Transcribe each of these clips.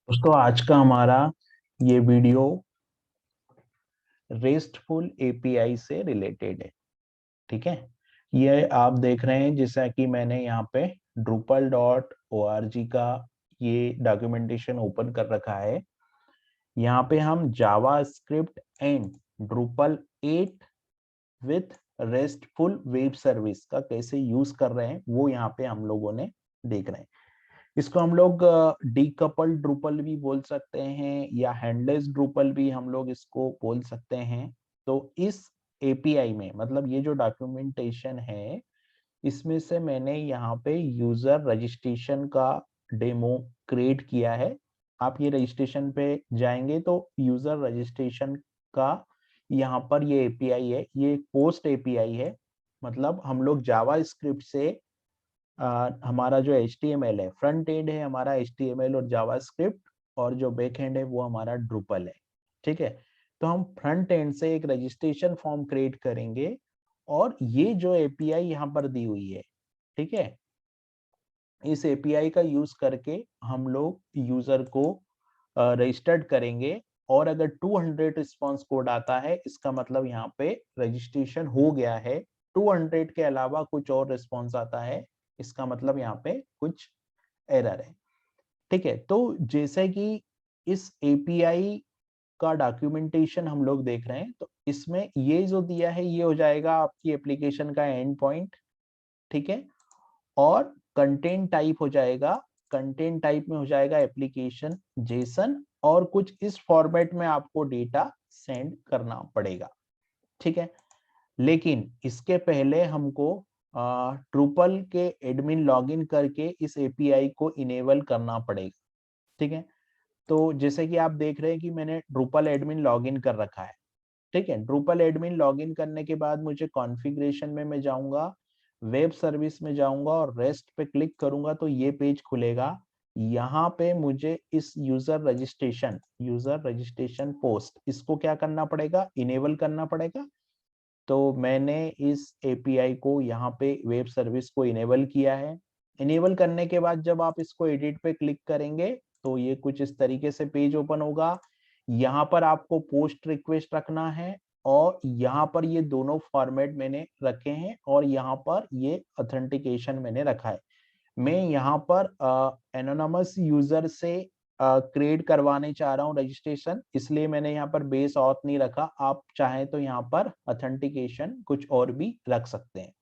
दोस्तों आज का हमारा ये वीडियो रेस्टफुल एपीआई से रिलेटेड है। ठीक है, ये आप देख रहे हैं जैसा कि मैंने यहाँ पे drupal.org का ये डॉक्यूमेंटेशन ओपन कर रखा है। यहाँ पे हम JavaScript and Drupal 8 with restful web service का कैसे यूज कर रहे हैं वो यहाँ पे हम लोगों ने देख रहे हैं। इसको हम लोग डीकपल ड्रूपल भी बोल सकते हैं या हैंडलेस ड्रूपल भी हम लोग इसको बोल सकते हैं। तो इस एपीआई में मतलब ये जो डॉक्यूमेंटेशन है इसमें से मैंने यहाँ पे यूजर रजिस्ट्रेशन का डेमो क्रिएट किया है। आप ये रजिस्ट्रेशन पे जाएंगे तो यूजर रजिस्ट्रेशन का यहाँ पर ये एपीआई है, ये पोस्ट एपीआई है। मतलब हम लोग जावा स्क्रिप्ट से हमारा जो HTML है, फ्रंट एंड है हमारा HTML और जावास्क्रिप्ट, और जो बैक एंड है वो हमारा ड्रूपल है। ठीक है, तो हम फ्रंट एंड से एक रजिस्ट्रेशन फॉर्म क्रिएट करेंगे और ये जो एपीआई यहाँ पर दी हुई है, ठीक है, इस एपीआई का यूज करके हम लोग यूजर को रजिस्टर्ड करेंगे। और अगर 200 रिस्पॉन्स कोड आता है इसका मतलब यहाँ पे रजिस्ट्रेशन हो गया है। 200 के अलावा कुछ और रिस्पॉन्स आता है इसका मतलब यहाँ पे कुछ एरर है। ठीक है, तो जैसे कि इस एपीआई का डॉक्यूमेंटेशन हम लोग देख रहे हैं तो इसमें ये जो दिया है ये हो जाएगा आपकी एप्लीकेशन का एंड पॉइंट। ठीक है, और कंटेंट टाइप हो जाएगा, कंटेंट टाइप में हो जाएगा एप्लीकेशन जेसन, और कुछ इस फॉर्मेट में आपको डेटा सेंड करना पड़ेगा। ठीक है, लेकिन इसके पहले हमको Drupal के एडमिन लॉगिन करके इस एपीआई को इनेबल करना पड़ेगा। ठीक है, तो जैसे कि आप देख रहे हैं कि मैंने Drupal एडमिन लॉगिन कर रखा है। ठीक है, Drupal एडमिन लॉगिन करने के बाद मुझे कॉन्फ़िगरेशन में मैं जाऊंगा, वेब सर्विस में जाऊंगा और रेस्ट पे क्लिक करूंगा तो ये पेज खुलेगा। यहाँ पे मुझे इस यूजर रजिस्ट्रेशन पोस्ट इसको क्या करना पड़ेगा, इनेबल करना पड़ेगा। तो मैंने इस एपीआई को यहाँ पे वेब सर्विस को इनेबल किया है। इनेबल करने के बाद जब आप इसको एडिट पे क्लिक करेंगे तो ये कुछ इस तरीके से पेज ओपन होगा। यहाँ पर आपको पोस्ट रिक्वेस्ट रखना है और यहाँ पर ये दोनों फॉर्मेट मैंने रखे हैं और यहाँ पर ये ऑथेंटिकेशन मैंने रखा है। मैं यहाँ पर एनोनमस यूजर से क्रिएट करवाने चाह रहा हूँ रजिस्ट्रेशन, इसलिए मैंने यहाँ पर बेस ऑथ नहीं रखा। आप चाहें तो यहाँ पर ऑथेंटिकेशन कुछ और भी रख सकते हैं।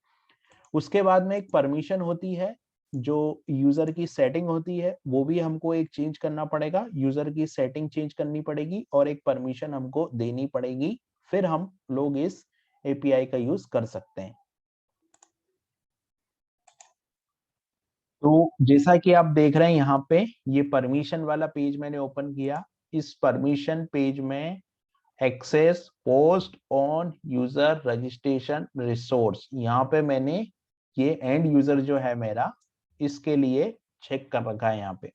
उसके बाद में एक परमिशन होती है, जो यूजर की सेटिंग होती है वो भी हमको एक चेंज करना पड़ेगा। यूजर की सेटिंग चेंज करनी पड़ेगी और एक परमिशन हमको देनी पड़ेगी, फिर हम लोग इस एपीआई का यूज कर सकते हैं। तो जैसा कि आप देख रहे हैं यहाँ पे ये परमिशन वाला पेज मैंने ओपन किया। इस परमिशन पेज में access post on user registration resource, यहाँ पे मैंने ये एंड यूजर जो है मेरा इसके लिए चेक कर रखा है यहाँ पे।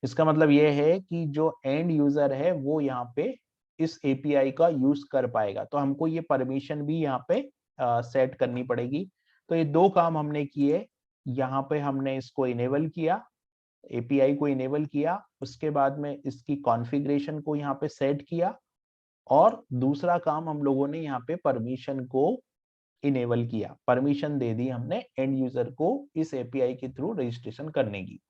इसका मतलब ये है कि जो एंड यूजर है वो यहाँ पे इस एपीआई का यूज कर पाएगा, तो हमको ये परमिशन भी यहाँ पे सेट करनी पड़ेगी। तो ये दो काम हमने किए, यहाँ पे हमने इसको इनेबल किया, एपीआई को इनेबल किया, उसके बाद में इसकी कॉन्फ़िगरेशन को यहाँ पे सेट किया, और दूसरा काम हम लोगों ने यहाँ पे परमिशन को इनेबल किया, परमिशन दे दी हमने एंड यूजर को इस एपीआई के थ्रू रजिस्ट्रेशन करने की।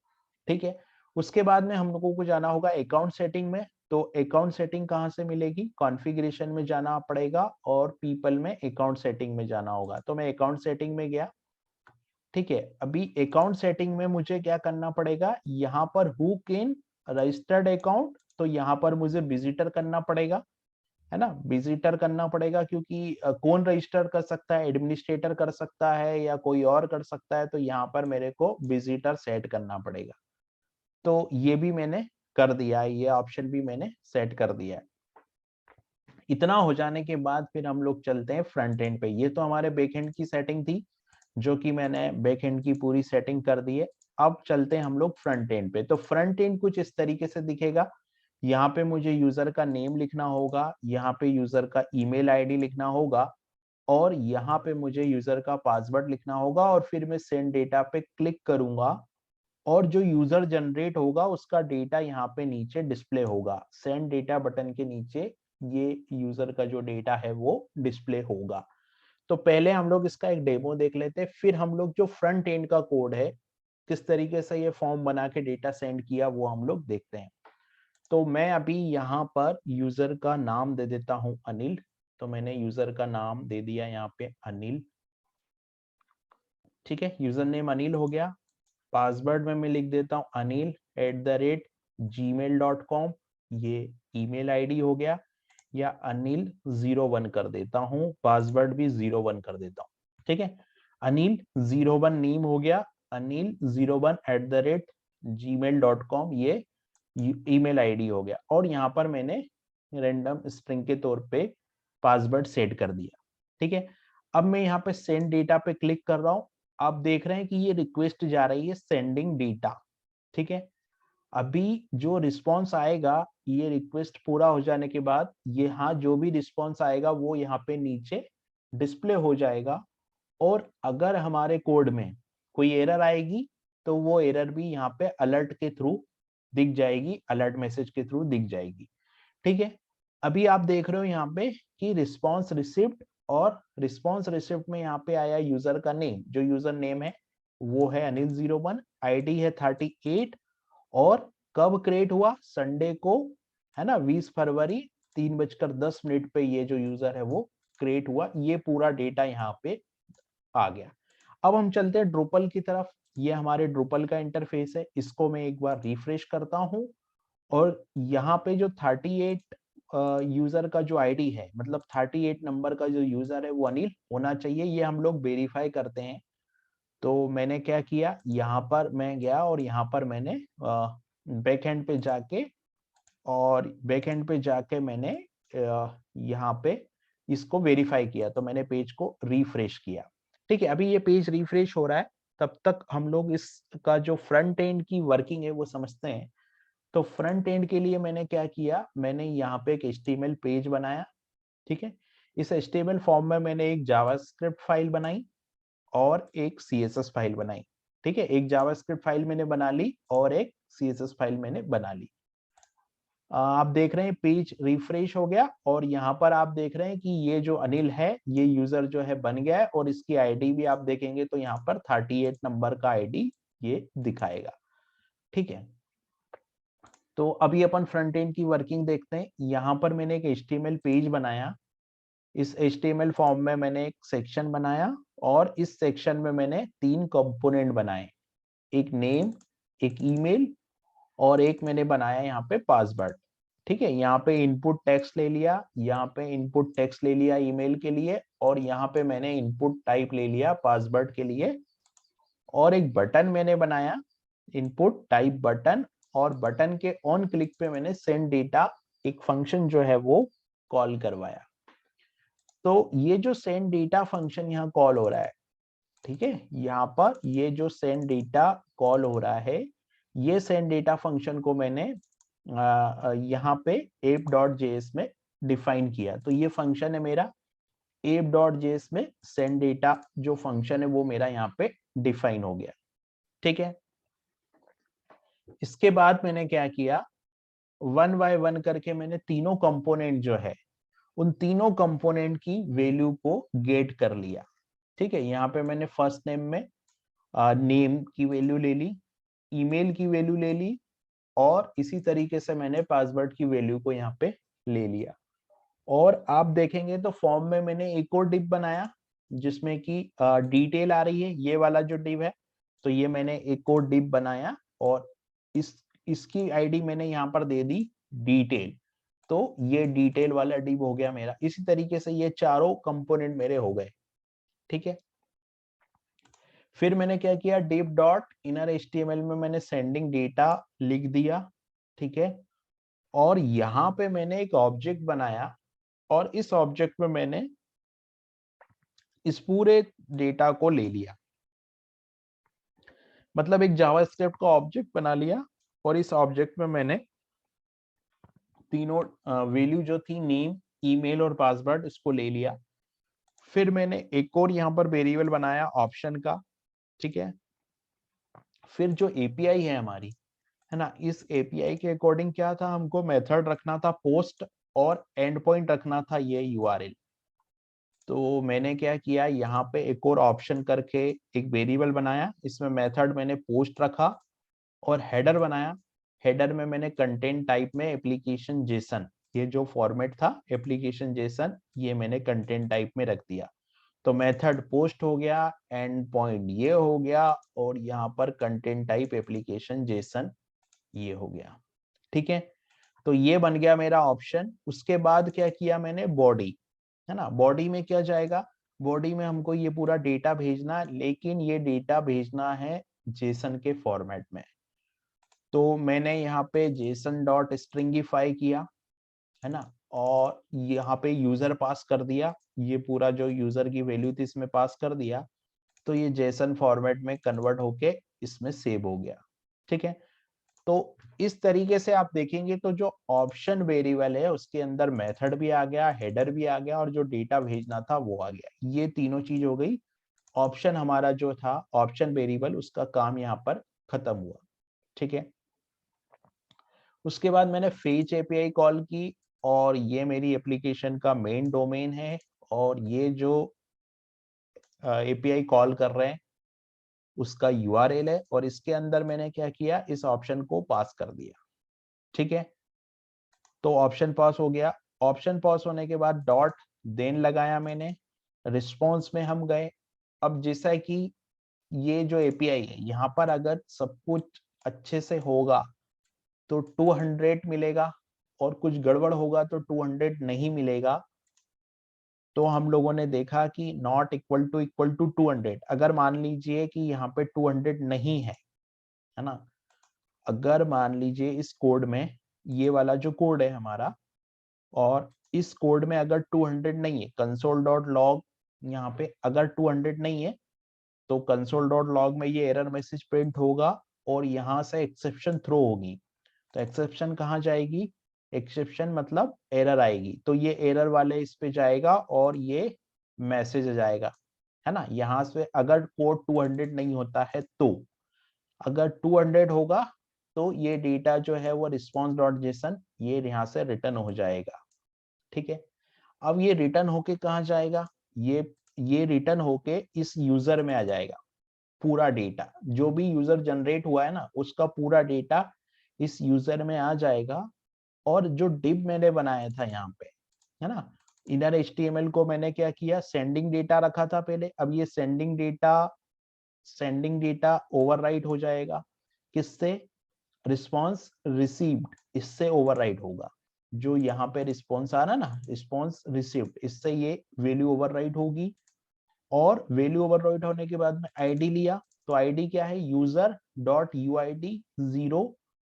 ठीक है, उसके बाद में हम लोगों को जाना होगा अकाउंट सेटिंग में। तो अकाउंट सेटिंग कहाँ से मिलेगी, कॉन्फ़िगरेशन में जाना पड़ेगा और पीपल में अकाउंट सेटिंग में जाना होगा। तो मैं अकाउंट सेटिंग में गया। ठीक है, अभी अकाउंट सेटिंग में मुझे क्या करना पड़ेगा, यहाँ पर हु कैन रजिस्टर्ड अकाउंट, तो यहाँ पर मुझे विजिटर करना पड़ेगा, है ना, विजिटर करना पड़ेगा, क्योंकि कौन रजिस्टर कर सकता है, एडमिनिस्ट्रेटर कर सकता है या कोई और कर सकता है, तो यहाँ पर मेरे को विजिटर सेट करना पड़ेगा। तो ये भी मैंने कर दिया है, ये ऑप्शन भी मैंने सेट कर दिया है। इतना हो जाने के बाद फिर हम लोग चलते हैं फ्रंट एंड पे। ये तो हमारे बैक एंड की सेटिंग थी जो कि मैंने बैक एंड की पूरी सेटिंग कर दी है। अब चलते हैं हम लोग फ्रंट एंड पे। तो फ्रंट एंड कुछ इस तरीके से दिखेगा। यहाँ पे मुझे यूजर का नेम लिखना होगा, यहाँ पे यूजर का ईमेल आईडी लिखना होगा, और यहाँ पे मुझे यूजर का पासवर्ड लिखना होगा, और फिर मैं सेंड डेटा पे क्लिक करूंगा और जो यूजर जनरेट होगा उसका डेटा यहाँ पे नीचे डिस्प्ले होगा, सेंड डेटा बटन के नीचे ये यूजर का जो डेटा है वो डिस्प्ले होगा। तो पहले हम लोग इसका एक डेमो देख लेते हैं, फिर हम लोग जो फ्रंट एंड का कोड है किस तरीके से ये फॉर्म बना के डेटा सेंड किया वो हम लोग देखते हैं। तो मैं अभी यहाँ पर यूजर का नाम दे देता हूं अनिल। तो मैंने यूजर का नाम दे दिया यहाँ पे अनिल, ठीक है, यूजर नेम अनिल हो गया। पासवर्ड में मैं लिख देता हूँ anil@gmail.com, ये ईमेल आईडी हो गया, या अनिल 01 कर देता हूँ, पासवर्ड भी 01 कर देता हूँ, ठीक है। अनिल 01 नेम हो गया, अनिल 01@gmail.com ये ईमेल आईडी हो गया, और यहाँ पर मैंने रैंडम स्ट्रिंग के तौर पे पासवर्ड सेट कर दिया, ठीक है। अब मैं यहाँ पे सेंड डेटा पे क्लिक कर रहा हूँ। आप देख रहे हैं कि ये रिक्वेस्ट जा रही है सेंडिंग डेटा, ठीक है। अभी जो रिस्पॉन्स आएगा, ये रिक्वेस्ट पूरा हो जाने के बाद यहाँ जो भी रिस्पॉन्स आएगा वो यहाँ पे नीचे डिस्प्ले हो जाएगा, और अगर हमारे कोड में कोई एरर आएगी तो वो एरर भी यहाँ पे अलर्ट के थ्रू दिख जाएगी, अलर्ट मैसेज के थ्रू दिख जाएगी, ठीक है। अभी आप देख रहे हो यहाँ पे कि रिस्पॉन्स रिसिव्ड, और रिस्पॉन्स रिसिव्ड में यहाँ पे आया यूजर का नेम, जो यूजर नेम है वो है अनिल 01, आईडी है 38, और कब क्रिएट हुआ, संडे को, है ना, 20 फरवरी 3:10 पे ये जो यूजर है वो क्रिएट हुआ। ये पूरा डेटा यहाँ पे आ गया। अब हम चलते हैं ड्रूपल की तरफ। ये हमारे ड्रूपल का इंटरफेस है, इसको मैं एक बार रिफ्रेश करता हूं, और यहाँ पे जो 38 यूजर का जो आईडी है, मतलब 38 नंबर का जो यूजर है वो अनिल होना चाहिए, ये हम लोग वेरीफाई करते हैं। तो मैंने क्या किया, यहाँ पर मैं गया और यहाँ पर मैंने बैक एंड पे जाके, और बैक एंड पे जाके मैंने यहाँ पे इसको वेरीफाई किया। तो मैंने पेज को रिफ्रेश किया, ठीक है। अभी ये पेज रिफ्रेश हो रहा है, तब तक हम लोग इसका जो फ्रंट एंड की वर्किंग है वो समझते हैं। तो फ्रंट एंड के लिए मैंने क्या किया, मैंने यहाँ पे एक HTML पेज बनाया, ठीक है। इस HTML फॉर्म में मैंने एक जावास्क्रिप्ट फाइल बनाई और एक CSS फाइल बनाई, ठीक है। एक जावास्क्रिप्ट फाइल मैंने बना ली और एक CSS फाइल मैंने बना ली। आप देख रहे हैं पेज रिफ्रेश हो गया, और यहाँ पर आप देख रहे हैं कि ये जो अनिल है ये यूजर जो है बन गया है, और इसकी आईडी भी आप देखेंगे तो यहाँ पर 38 नंबर का आईडी ये दिखाएगा, ठीक है। तो अभी अपन फ्रंट एंड की वर्किंग देखते हैं। यहाँ पर मैंने एक HTML पेज बनाया, इस HTML फॉर्म में मैंने एक सेक्शन बनाया, और इस सेक्शन में मैंने 3 कंपोनेंट बनाए, एक नेम, एक ईमेल, और एक मैंने बनाया यहाँ पे पासवर्ड, ठीक है। यहाँ पे इनपुट टेक्स्ट ले लिया, यहाँ पे इनपुट टेक्स्ट ले लिया ईमेल के लिए, और यहाँ पे मैंने इनपुट टाइप ले लिया पासवर्ड के लिए, और एक बटन मैंने बनाया, इनपुट टाइप बटन, और बटन के ऑन क्लिक पे मैंने सेंड डेटा एक फंक्शन जो है वो कॉल करवाया। तो ये जो सेंड डेटा फंक्शन यहाँ कॉल हो रहा है, ठीक है, यहाँ पर ये जो सेंड डेटा कॉल हो रहा है, ये सेंड डेटा फंक्शन को मैंने यहाँ पे app.js में डिफाइन किया। तो ये फंक्शन है मेरा app.js में, सेंड डेटा जो फंक्शन है वो मेरा यहाँ पे डिफाइन हो गया, ठीक है। इसके बाद मैंने क्या किया, 1 बाय 1 करके मैंने तीनों कंपोनेंट जो है उन तीनों कंपोनेंट की वैल्यू को गेट कर लिया, ठीक है। यहाँ पे मैंने फर्स्ट नेम में नेम की वैल्यू ले ली, ईमेल की वैल्यू ले ली, और इसी तरीके से मैंने पासवर्ड की वैल्यू को यहाँ पे ले लिया। और आप देखेंगे तो फॉर्म में मैंने एक और डिव बनाया जिसमें कि डिटेल आ रही है, ये वाला जो डिव है, तो ये मैंने एक और डिव बनाया, और इसकी आईडी मैंने यहाँ पर दे दी डिटेल। तो ये डिटेल वाला डिव हो गया मेरा। इसी तरीके से ये चारों कंपोनेंट मेरे हो गए, ठीक है। फिर मैंने क्या किया, div डॉट इनर HTML में मैंने सेंडिंग डेटा लिख दिया, ठीक है। और यहाँ पे मैंने एक ऑब्जेक्ट बनाया, और इस ऑब्जेक्ट में मैंने इस पूरे डेटा को ले लिया, मतलब एक जावास्क्रिप्ट का ऑब्जेक्ट बना लिया, और इस ऑब्जेक्ट में मैंने तीनों वैल्यू जो थी नेम, ईमेल और पासवर्ड, इसको ले लिया। फिर मैंने एक और यहाँ पर वेरिएबल बनाया ऑप्शन का, ठीक है। फिर जो एपीआई है हमारी, है ना, इस एपीआई के अकॉर्डिंग क्या था, हमको मेथड रखना था पोस्ट और एंड पॉइंट रखना था ये यूआरएल। तो मैंने क्या किया, यहाँ पे एक और ऑप्शन करके एक वेरिएबल बनाया, इसमें मेथड मैंने पोस्ट रखा और हेडर बनाया। हेडर में मैंने कंटेंट टाइप में एप्लीकेशन जेसन, ये जो फॉर्मेट था एप्लीकेशन जेसन, ये मैंने कंटेंट टाइप में रख दिया। तो मेथड पोस्ट हो गया, एंड पॉइंट ये हो गया, और यहाँ पर कंटेंट टाइप एप्लीकेशन जेसन ये हो गया। ठीक है, तो ये बन गया मेरा ऑप्शन। उसके बाद क्या किया मैंने, बॉडी, है ना, बॉडी में क्या जाएगा, बॉडी में हमको ये पूरा डेटा भेजना, लेकिन ये डेटा भेजना है जेसन के फॉर्मेट में। तो मैंने यहाँ पे जेसन डॉट स्ट्रिंगिफाई किया, है ना, और यहाँ पे यूजर पास कर दिया, ये पूरा जो यूजर की वैल्यू थी इसमें पास कर दिया, तो ये जेसन फॉर्मेट में कन्वर्ट होके इसमें सेव हो गया। ठीक है, तो इस तरीके से आप देखेंगे तो जो ऑप्शन वेरिएबल है उसके अंदर मेथड भी आ गया, हेडर भी आ गया, और जो डेटा भेजना था वो आ गया। ये तीनों चीज हो गई। ऑप्शन हमारा जो था ऑप्शन वेरिएबल, उसका काम यहाँ पर खत्म हुआ। ठीक है, उसके बाद मैंने फेच एपीआई कॉल की, और ये मेरी एप्लीकेशन का मेन डोमेन है, और ये जो एपीआई कॉल कर रहे हैं उसका यूआरएल है, और इसके अंदर मैंने क्या किया, इस ऑप्शन को पास कर दिया। ठीक है, तो ऑप्शन पास हो गया। ऑप्शन पास होने के बाद डॉट देन लगाया मैंने, रिस्पॉन्स में हम गए। अब जैसा कि ये जो एपीआई है, यहाँ पर अगर सब कुछ अच्छे से होगा तो 200 मिलेगा, और कुछ गड़बड़ होगा तो 200 नहीं मिलेगा। तो हम लोगों ने देखा कि नॉट इक्वल टू 200, अगर मान लीजिए कि यहाँ पे 200 नहीं है ना, अगर मान लीजिए इस कोड में, ये वाला जो कोड है हमारा, और इस कोड में अगर 200 नहीं है, कंसोल डॉट लॉग यहाँ पे अगर 200 नहीं है, तो कंसोल डॉट लॉग में ये एरर मैसेज प्रिंट होगा, और यहाँ से एक्सेप्शन थ्रो होगी। तो एक्सेप्शन कहाँ जाएगी, एक्सेप्शन मतलब एरर आएगी, तो ये एरर वाले इस पे जाएगा और ये मैसेज जाएगा, है ना। यहाँ से अगर कोड 200 नहीं होता है, तो अगर 200 होगा तो ये डेटा जो है वो रिस्पॉन्स डॉट जेसन ये यहाँ से रिटर्न हो जाएगा। ठीक है, अब ये रिटर्न होके कहाँ जाएगा, ये रिटर्न होके इस यूजर में आ जाएगा। पूरा डेटा जो भी यूजर जनरेट हुआ है ना, उसका पूरा डेटा इस यूजर में आ जाएगा। और जो डिव मैंने बनाया था यहाँ पे, है ना, इनर एचटीएमएल को मैंने क्या किया, सेंडिंग डेटा रखा था पहले, अब ये सेंडिंग डेटा ओवरराइट हो जाएगा, किससे, रिस्पॉन्स रिसीव्ड, इससे ओवरराइट होगा। जो यहाँ पे रिस्पॉन्स आ रहा है ना, रिस्पॉन्स रिसीव्ड, इससे ये वैल्यू ओवरराइट होगी। और वैल्यू ओवरराइट होने के बाद में आईडी लिया, तो आईडी क्या है, यूजर डॉट यूआईडी 0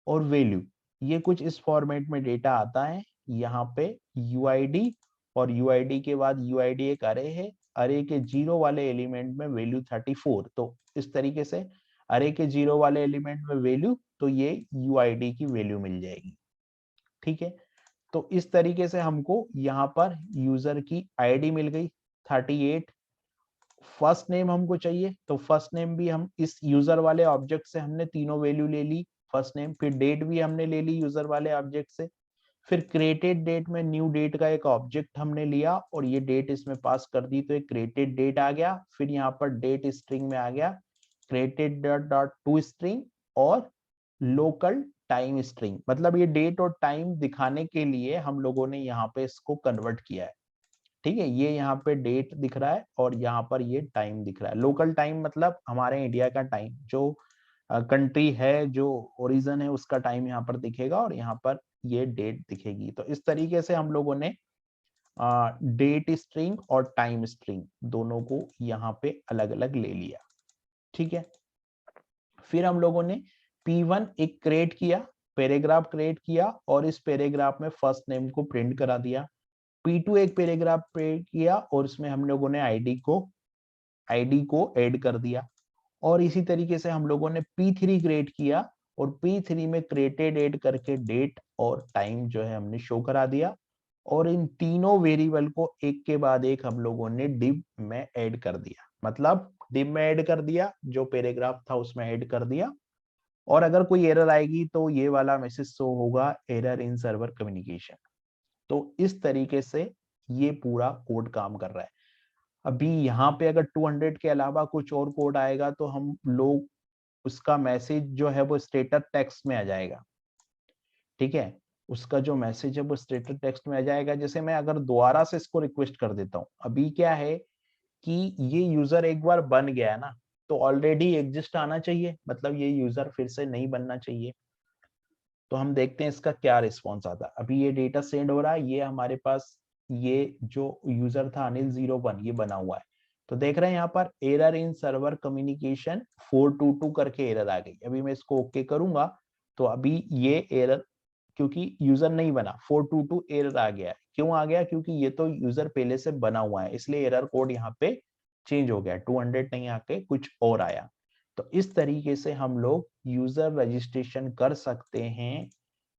और वैल्यू, ये कुछ इस फॉर्मेट में डेटा आता है यहाँ पे यूआईडी, और यूआईडी के बाद यूआईडी एक अरे है, अरे के 0 वाले एलिमेंट में वैल्यू 34, तो इस तरीके से अरे के 0 वाले एलिमेंट में वैल्यू, तो ये यूआईडी की वैल्यू मिल जाएगी। ठीक है, तो इस तरीके से हमको यहाँ पर यूजर की आईडी मिल गई 38। फर्स्ट नेम हमको चाहिए, तो फर्स्ट नेम भी हम इस यूजर वाले ऑब्जेक्ट से हमने तीनों वैल्यू ले ली, फर्स्ट नेम, फिर डेट भी हमने ले ली यूजर वाले ऑब्जेक्ट से, फिर क्रिएटेड डेट में न्यू डेट का एक ऑब्जेक्ट हमने लिया और ये डेट इसमें पास कर दी, तो एक क्रिएटेड डेट आ गया। फिर यहाँ पर डेट स्ट्रिंग में आ गया created dot dot to string और लोकल टाइम स्ट्रिंग, मतलब ये डेट और टाइम दिखाने के लिए हम लोगों ने यहाँ पे इसको कन्वर्ट किया है। ठीक है, ये यहाँ पे डेट दिख रहा है और यहाँ पर ये टाइम दिख रहा है। लोकल टाइम मतलब हमारे इंडिया का टाइम, जो कंट्री है, जो ओरिजिन है, उसका टाइम यहाँ पर दिखेगा और यहाँ पर ये डेट दिखेगी। तो इस तरीके से हम लोगों ने डेट स्ट्रिंग और टाइम स्ट्रिंग दोनों को यहाँ पे अलग अलग ले लिया। ठीक है, फिर हम लोगों ने P1 एक क्रिएट किया, पैराग्राफ क्रिएट किया और इस पैराग्राफ में फर्स्ट नेम को प्रिंट करा दिया। P2 एक पैराग्राफ प्रिंट किया और इसमें हम लोगों ने आईडी को ऐड कर दिया। और इसी तरीके से हम लोगों ने P3 क्रिएट किया और P3 में क्रिएटेड ऐड करके डेट और टाइम जो है हमने शो करा दिया। और इन तीनों वेरिएबल को एक के बाद एक हम लोगों ने डिव में ऐड कर दिया, मतलब डिव में ऐड कर दिया, जो पैराग्राफ था उसमें ऐड कर दिया और अगर कोई एरर आएगी तो ये वाला मैसेज शो होगा, एरर इन सर्वर कम्युनिकेशन। तो इस तरीके से ये पूरा कोड काम कर रहा है। अभी यहाँ पे अगर 200 के अलावा कुछ और कोड आएगा तो हम लोग उसका मैसेज जो है वो स्टेटस टेक्स्ट में आ जाएगा, ठीक है। उसका जो मैसेज है वो स्टेटस टेक्स्ट में आ जाएगा। जैसे मैं अगर दोबारा से इसको रिक्वेस्ट कर देता हूँ, अभी क्या है कि ये यूजर एक बार बन गया है ना, तो ऑलरेडी एग्जिस्ट आना चाहिए, मतलब ये यूजर फिर से नहीं बनना चाहिए। तो हम देखते हैं इसका क्या रिस्पॉन्स आता है। अभी ये डेटा सेंड हो रहा है, ये हमारे पास ये जो यूजर था अनिल 01 ये बना हुआ है। तो देख रहे हैं यहाँ पर एरर इन सर्वर कम्युनिकेशन 422 करके एरर आ गई। अभी मैं इसको ओके करूंगा तो अभी ये एरर, क्योंकि यूजर नहीं बना, 422 एरर आ गया है। क्यों आ गया? क्योंकि ये तो यूजर पहले से बना हुआ है, इसलिए एरर कोड यहाँ पे चेंज हो गया, 200 नहीं आके कुछ और आया। तो इस तरीके से हम लोग यूजर रजिस्ट्रेशन कर सकते हैं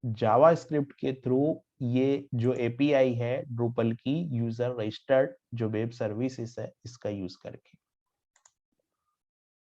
जावा स्क्रिप्ट के थ्रू। ये जो एपीआई है ड्रूपल की यूजर रजिस्टर्ड जो वेब सर्विसेज है, इसका यूज करके।